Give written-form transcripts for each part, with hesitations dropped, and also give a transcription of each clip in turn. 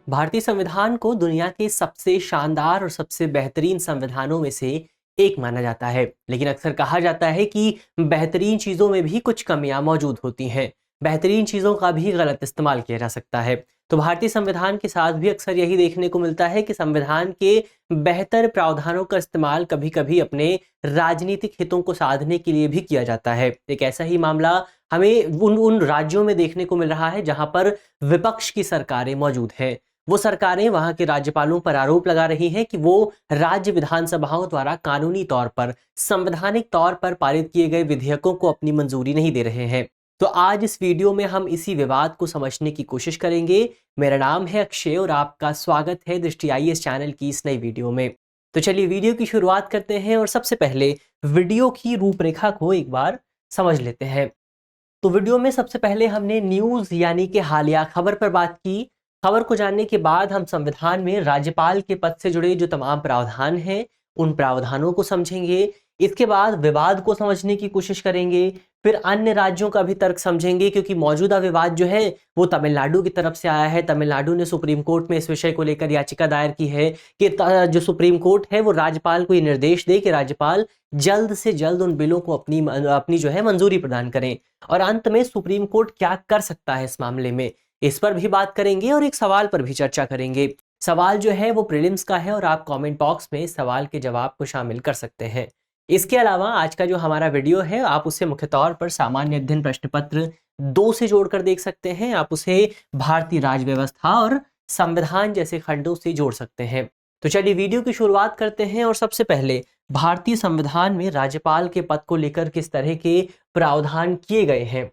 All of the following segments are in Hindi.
भारतीय संविधान को दुनिया के सबसे शानदार और सबसे बेहतरीन संविधानों में से एक माना जाता है। लेकिन अक्सर कहा जाता है कि बेहतरीन चीज़ों में भी कुछ कमियां मौजूद होती हैं। बेहतरीन चीज़ों का भी गलत इस्तेमाल किया जा सकता है। तो भारतीय संविधान के साथ भी अक्सर यही देखने को मिलता है कि संविधान के बेहतर प्रावधानों का इस्तेमाल कभी-कभी अपने राजनीतिक हितों को साधने के लिए भी किया जाता है। एक ऐसा ही मामला हमें उन उन राज्यों में देखने को मिल रहा है जहां पर विपक्ष की सरकारें मौजूद हैं। वो सरकारें वहां के राज्यपालों पर आरोप लगा रही हैं कि वो राज्य विधानसभाओं द्वारा कानूनी तौर पर, संवैधानिक तौर पर पारित किए गए विधेयकों को अपनी मंजूरी नहीं दे रहे हैं। तो आज इस वीडियो में हम इसी विवाद को समझने की कोशिश करेंगे। मेरा नाम है अक्षय और आपका स्वागत है दृष्टि आईएएस चैनल की इस नई वीडियो में। तो चलिए वीडियो की शुरुआत करते हैं और सबसे पहले वीडियो की रूपरेखा को एक बार समझ लेते हैं। तो वीडियो में सबसे पहले हमने न्यूज़ यानी कि हालिया खबर पर बात की। खबर को जानने के बाद हम संविधान में राज्यपाल के पद से जुड़े जो तमाम प्रावधान हैं, उन प्रावधानों को समझेंगे। इसके बाद विवाद को समझने की कोशिश करेंगे। फिर अन्य राज्यों का भी तर्क समझेंगे, क्योंकि मौजूदा विवाद जो है वो तमिलनाडु की तरफ से आया है। तमिलनाडु ने सुप्रीम कोर्ट में इस विषय को लेकर याचिका दायर की है कि जो सुप्रीम कोर्ट है वो राज्यपाल को ये निर्देश दे कि राज्यपाल जल्द से जल्द उन बिलों को अपनी जो है मंजूरी प्रदान करें। और अंत में सुप्रीम कोर्ट क्या कर सकता है इस मामले में, इस पर भी बात करेंगे और एक सवाल पर भी चर्चा करेंगे। सवाल जो है वो प्रीलिम्स का है और आप कमेंट बॉक्स में सवाल के जवाब को शामिल कर सकते हैं। इसके अलावा आज का जो हमारा वीडियो है आप उसे मुख्य तौर पर सामान्य अध्ययन प्रश्न पत्र 2 से जोड़कर देख सकते हैं। आप उसे भारतीय राज्य व्यवस्था और संविधान जैसे खंडों से जोड़ सकते हैं। तो चलिए वीडियो की शुरुआत करते हैं और सबसे पहले भारतीय संविधान में राज्यपाल के पद को लेकर किस तरह के प्रावधान किए गए हैं,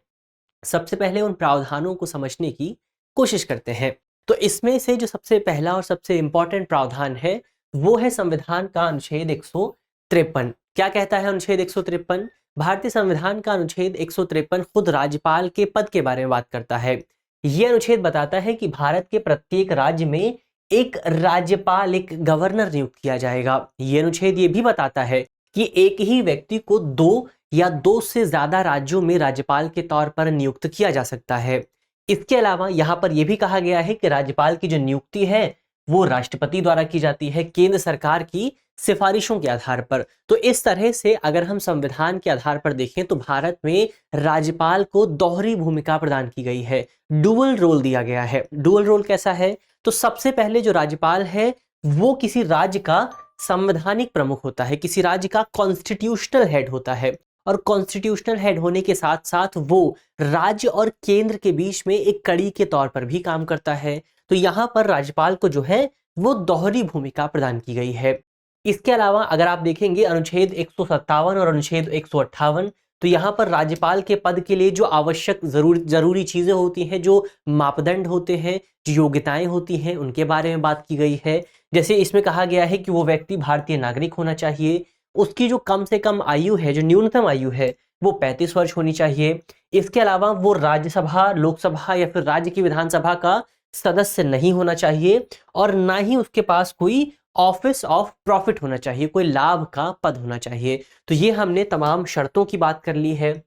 सबसे पहले उन प्रावधानों को समझने की कोशिश करते हैं। तो इसमें से जो सबसे पहला और सबसे इंपॉर्टेंट प्रावधान है वो है संविधान का अनुच्छेद 153। क्या कहता है अनुच्छेद 153? भारतीय संविधान का अनुच्छेद 153 खुद राज्यपाल के पद के बारे में बात करता है। यह अनुच्छेद बताता है कि भारत के प्रत्येक राज्य में एक राज्यपाल, एक गवर्नर नियुक्त किया जाएगा। यह अनुच्छेद ये भी बताता है कि एक ही व्यक्ति को 2 या 2 से ज्यादा राज्यों में राज्यपाल के तौर पर नियुक्त किया जा सकता है। इसके अलावा यहाँ पर यह भी कहा गया है कि राज्यपाल की जो नियुक्ति है वो राष्ट्रपति द्वारा की जाती है, केंद्र सरकार की सिफारिशों के आधार पर। तो इस तरह से अगर हम संविधान के आधार पर देखें तो भारत में राज्यपाल को दोहरी भूमिका प्रदान की गई है, डुअल रोल दिया गया है। डुअल रोल कैसा है? तो सबसे पहले जो राज्यपाल है वो किसी राज्य का संवैधानिक प्रमुख होता है, किसी राज्य का कॉन्स्टिट्यूशनल हेड होता है। और कॉन्स्टिट्यूशनल हेड होने के साथ साथ वो राज्य और केंद्र के बीच में एक कड़ी के तौर पर भी काम करता है। तो यहाँ पर राज्यपाल को जो है वो दोहरी भूमिका प्रदान की गई है। इसके अलावा अगर आप देखेंगे अनुच्छेद 157 और अनुच्छेद 158, तो यहाँ पर राज्यपाल के पद के लिए जो आवश्यक जरूरी चीजें होती हैं, जो मापदंड होते हैं, जो योग्यताएं होती हैं, उनके बारे में बात की गई है। जैसे इसमें कहा गया है कि वो व्यक्ति भारतीय नागरिक होना चाहिए, उसकी जो कम से कम आयु है, जो न्यूनतम आयु है वो 35 वर्ष होनी चाहिए। इसके अलावा वो राज्यसभा, लोकसभा या फिर राज्य की विधानसभा का सदस्य नहीं होना चाहिए और ना ही उसके पास कोई ऑफिस ऑफ प्रॉफिट होना चाहिए, कोई लाभ का पद होना चाहिए। तो ये हमने तमाम शर्तों की बात कर ली है।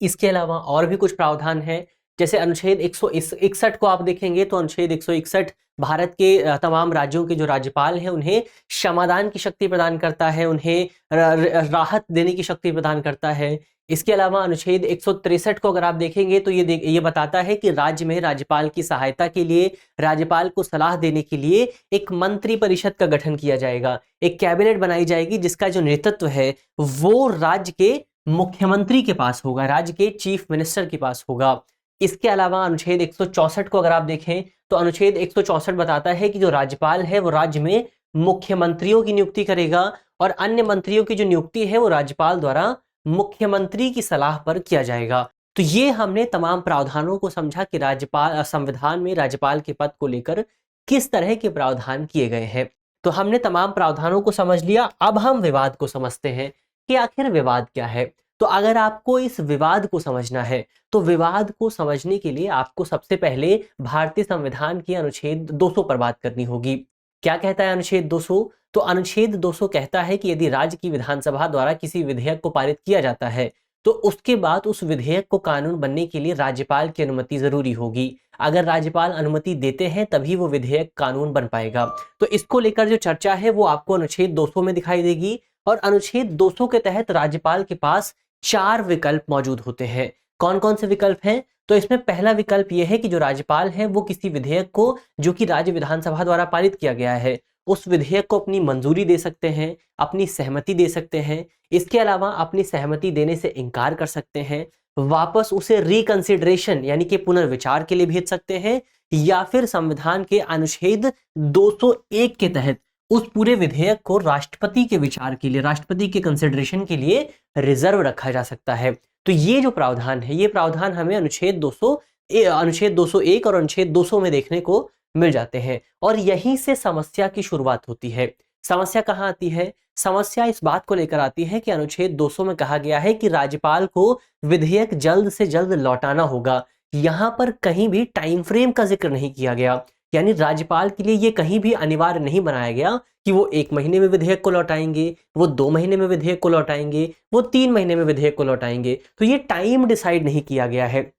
इसके अलावा और भी कुछ प्रावधान है, जैसे अनुच्छेद 161 को आप देखेंगे तो अनुच्छेद 161 भारत के तमाम राज्यों के जो राज्यपाल हैं उन्हें क्षमादान की शक्ति प्रदान करता है, उन्हें राहत देने की शक्ति प्रदान करता है। इसके अलावा अनुच्छेद 163 को अगर आप देखेंगे तो ये बताता है कि राज्य में राज्यपाल की सहायता के लिए, राज्यपाल को सलाह देने के लिए एक मंत्री परिषद का गठन किया जाएगा, एक कैबिनेट बनाई जाएगी जिसका जो नेतृत्व है वो राज्य के मुख्यमंत्री के पास होगा, राज्य के चीफ मिनिस्टर के पास होगा। इसके अलावा अनुच्छेद 164 को अगर आप देखें तो अनुच्छेद 164 बताता है कि जो राज्यपाल है वो राज्य में मुख्यमंत्रियों की नियुक्ति करेगा और अन्य मंत्रियों की जो नियुक्ति है वो राज्यपाल द्वारा मुख्यमंत्री की सलाह पर किया जाएगा। तो ये हमने तमाम प्रावधानों को समझा कि राज्यपाल संविधान में राज्यपाल के पद को लेकर किस तरह के प्रावधान किए गए हैं। तो हमने तमाम प्रावधानों को समझ लिया। अब हम विवाद को समझते हैं कि आखिर विवाद क्या है। तो अगर आपको इस विवाद को समझना है तो विवाद को समझने के लिए आपको सबसे पहले भारतीय संविधान के अनुच्छेद 200 पर बात करनी होगी। क्या कहता है अनुच्छेद 200? तो अनुच्छेद 200 कहता है कि यदि राज्य की विधानसभा द्वारा किसी विधेयक को पारित किया जाता है तो उसके बाद उस विधेयक को कानून बनने के लिए राज्यपाल की अनुमति जरूरी होगी। अगर राज्यपाल अनुमति देते हैं तभी वो विधेयक कानून बन पाएगा। तो इसको लेकर जो चर्चा है वो आपको अनुच्छेद 200 में दिखाई देगी, और अनुच्छेद 200 के तहत राज्यपाल के पास 4 विकल्प मौजूद होते हैं। कौन कौन से विकल्प हैं? तो इसमें पहला विकल्प यह है कि जो राज्यपाल है वो किसी विधेयक को, जो कि राज्य विधानसभा द्वारा पारित किया गया है, उस विधेयक को अपनी मंजूरी दे सकते हैं, अपनी सहमति दे सकते हैं। इसके अलावा अपनी सहमति देने से इनकार कर सकते हैं, वापस उसे रिकंसिडरेशन यानी कि पुनर्विचार के लिए भेज सकते हैं, या फिर संविधान के अनुच्छेद 201 के तहत उस पूरे विधेयक को राष्ट्रपति के विचार के लिए, राष्ट्रपति के कंसिडरेशन के लिए रिजर्व रखा जा सकता है। तो ये जो प्रावधान है, ये प्रावधान हमें अनुच्छेद 201 और अनुच्छेद 200 में देखने को मिल जाते हैं। और यहीं से समस्या की शुरुआत होती है। समस्या कहाँ आती है? समस्या इस बात को लेकर आती है कि अनुच्छेद 200 में कहा गया है कि राज्यपाल को विधेयक जल्द से जल्द लौटाना होगा। यहाँ पर कहीं भी टाइम फ्रेम का जिक्र नहीं किया गया, यानी राज्यपाल के लिए ये कहीं भी अनिवार्य नहीं बनाया गया कि वो 1 महीने में विधेयक को लौटाएंगे, वो 2 महीने में विधेयक को लौटाएंगे, वो 3 महीने में विधेयक को लौटाएंगे। तो ये टाइम डिसाइड नहीं किया गया है,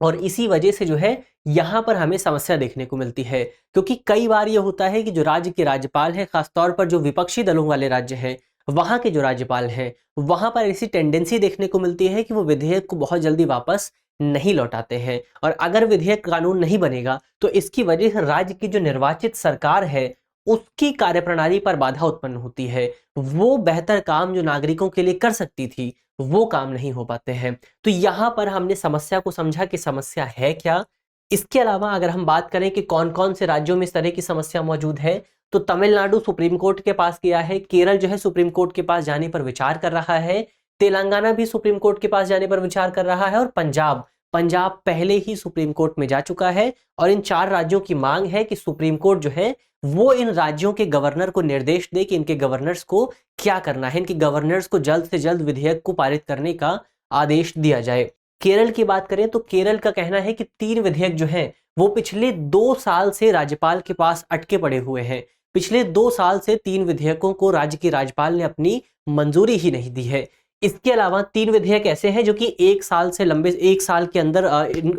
और इसी वजह से जो है यहाँ पर हमें समस्या देखने को मिलती है। क्योंकि कई बार ये होता है कि जो राज्य के राज्यपाल हैं, खासतौर पर जो विपक्षी दलों वाले राज्य हैं, वहाँ के जो राज्यपाल हैं, वहाँ पर ऐसी टेंडेंसी देखने को मिलती है कि वो विधेयक को बहुत जल्दी वापस नहीं लौटाते हैं। और अगर विधेयक कानून नहीं बनेगा तो इसकी वजह से राज्य की जो निर्वाचित सरकार है उसकी कार्यप्रणाली पर बाधा उत्पन्न होती है। वो बेहतर काम जो नागरिकों के लिए कर सकती थी वो काम नहीं हो पाते हैं। तो यहाँ पर हमने समस्या को समझा कि समस्या है क्या। इसके अलावा अगर हम बात करें कि कौन कौन से राज्यों में इस तरह की समस्या मौजूद है, तो तमिलनाडु सुप्रीम कोर्ट के पास गया है, केरल जो है सुप्रीम कोर्ट के पास जाने पर विचार कर रहा है, तेलंगाना भी सुप्रीम कोर्ट के पास जाने पर विचार कर रहा है, और पंजाब पहले ही सुप्रीम कोर्ट में जा चुका है। और इन 4 राज्यों की मांग है कि सुप्रीम कोर्ट जो है वो इन राज्यों के गवर्नर को निर्देश दे कि इनके गवर्नर्स को क्या करना है, इनके गवर्नर्स को जल्द से जल्द विधेयक को पारित करने का आदेश दिया जाए। केरल की बात करें तो केरल का कहना है कि 3 विधेयक जो हैं वो पिछले 2 साल से राज्यपाल के पास अटके पड़े हुए हैं। पिछले 2 साल से 3 विधेयकों को राज्य के राज्यपाल ने अपनी मंजूरी ही नहीं दी है। इसके अलावा 3 विधेयक ऐसे हैं जो कि 1 साल के अंदर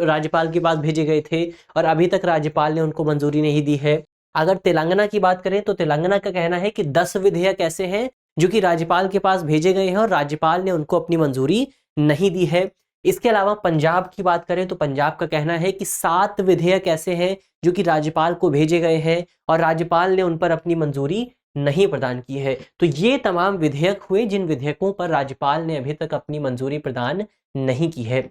राज्यपाल के पास भेजे गए थे और अभी तक राज्यपाल ने उनको मंजूरी नहीं दी है। अगर तेलंगाना की बात करें तो तेलंगाना का कहना है कि 10 विधेयक ऐसे हैं जो कि राज्यपाल के पास भेजे गए हैं और राज्यपाल ने उनको अपनी मंजूरी नहीं दी है। इसके अलावा पंजाब की बात करें तो पंजाब का कहना है कि 7 विधेयक ऐसे हैं जो कि राज्यपाल को भेजे गए हैं और राज्यपाल ने उन पर अपनी मंजूरी नहीं प्रदान की है। तो ये तमाम विधेयक हुए जिन विधेयकों पर राज्यपाल ने अभी तक अपनी मंजूरी प्रदान नहीं की है।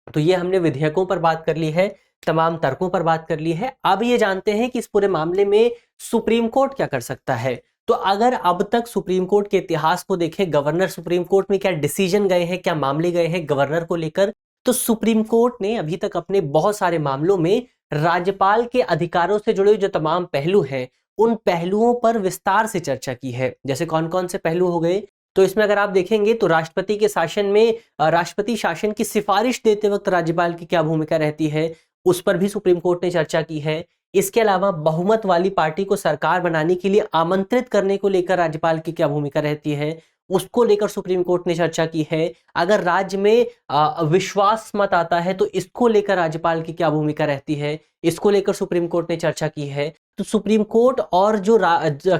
तो ये हमने विधेयकों पर बात कर ली है, तमाम तर्कों पर बात कर ली है। अब ये जानते हैं कि इस पूरे मामले में सुप्रीम कोर्ट क्या कर सकता है। तो अगर अब तक सुप्रीम कोर्ट के इतिहास को देखें, गवर्नर सुप्रीम कोर्ट में क्या डिसीजन गए हैं, क्या मामले गए हैं गवर्नर को लेकर, तो सुप्रीम कोर्ट ने अभी तक अपने बहुत सारे मामलों में राज्यपाल के अधिकारों से जुड़े जो तमाम पहलू हैं उन पहलुओं पर विस्तार से चर्चा की है। जैसे कौन कौन से पहलू हो गए, तो इसमें अगर आप देखेंगे तो राष्ट्रपति के शासन में राष्ट्रपति शासन की सिफारिश देते वक्त राज्यपाल की क्या भूमिका रहती है, उस पर भी सुप्रीम कोर्ट ने चर्चा की है। इसके अलावा बहुमत वाली पार्टी को सरकार बनाने के लिए आमंत्रित करने को लेकर राज्यपाल की क्या भूमिका रहती है, उसको लेकर सुप्रीम कोर्ट ने चर्चा की है। अगर राज्य में विश्वास मत आता है तो इसको लेकर राज्यपाल की क्या भूमिका रहती है, इसको लेकर सुप्रीम कोर्ट ने चर्चा की है। तो सुप्रीम कोर्ट और जो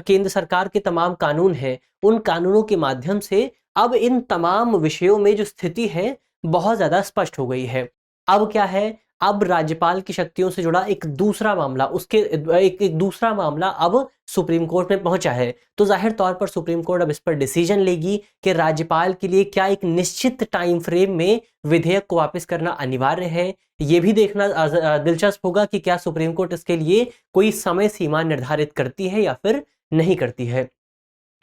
केंद्र सरकार के तमाम कानून हैं उन कानूनों के माध्यम से अब इन तमाम विषयों में जो स्थिति है बहुत ज्यादा स्पष्ट हो गई है। अब क्या है, अब राज्यपाल की शक्तियों से जुड़ा एक दूसरा मामला एक दूसरा मामला अब सुप्रीम कोर्ट में पहुंचा है। तो जाहिर तौर पर सुप्रीम कोर्ट अब इस पर डिसीजन लेगी कि राज्यपाल के लिए क्या एक निश्चित टाइम फ्रेम में विधेयक को वापस करना अनिवार्य है। यह भी देखना दिलचस्प होगा कि क्या सुप्रीम कोर्ट इसके लिए कोई समय सीमा निर्धारित करती है या फिर नहीं करती है।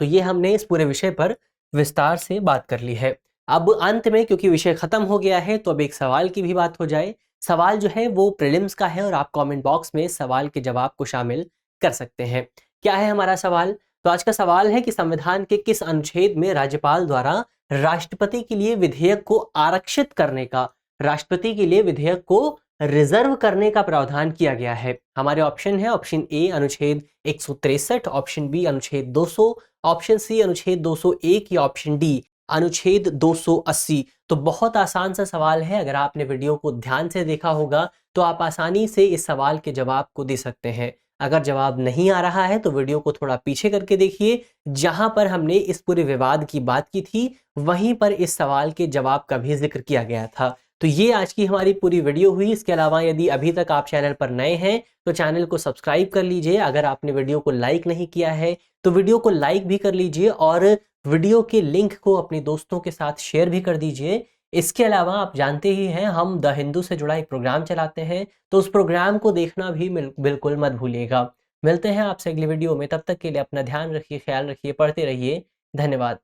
तो ये हमने इस पूरे विषय पर विस्तार से बात कर ली है। अब अंत में क्योंकि विषय खत्म हो गया है तो अब एक सवाल की भी बात हो जाए। सवाल जो है वो प्रीलिम्स का है और आप कमेंट बॉक्स में सवाल के जवाब को शामिल कर सकते हैं। क्या है हमारा सवाल? तो आज का सवाल है कि संविधान के किस अनुच्छेद में राज्यपाल द्वारा राष्ट्रपति के लिए विधेयक को आरक्षित करने का, राष्ट्रपति के लिए विधेयक को रिजर्व करने का प्रावधान किया गया है? हमारे ऑप्शन है, ऑप्शन ए अनुच्छेद 163, ऑप्शन बी अनुच्छेद 200, ऑप्शन सी अनुच्छेद 201 या ऑप्शन डी अनुच्छेद 280। तो बहुत आसान सा सवाल है, अगर आपने वीडियो को ध्यान से देखा होगा तो आप आसानी से इस सवाल के जवाब को दे सकते हैं। अगर जवाब नहीं आ रहा है तो वीडियो को थोड़ा पीछे करके देखिए, जहां पर हमने इस पूरे विवाद की बात की थी वहीं पर इस सवाल के जवाब का भी जिक्र किया गया था। तो ये आज की हमारी पूरी वीडियो हुई। इसके अलावा यदि अभी तक आप चैनल पर नए हैं तो चैनल को सब्सक्राइब कर लीजिए। अगर आपने वीडियो को लाइक नहीं किया है तो वीडियो को लाइक भी कर लीजिए और वीडियो के लिंक को अपने दोस्तों के साथ शेयर भी कर दीजिए। इसके अलावा आप जानते ही हैं हम द हिंदू से जुड़ा एक प्रोग्राम चलाते हैं, तो उस प्रोग्राम को देखना भी बिल्कुल मत भूलिएगा। मिलते हैं आपसे अगली वीडियो में, तब तक के लिए अपना ध्यान रखिए, ख्याल रखिए, पढ़ते रहिए। धन्यवाद।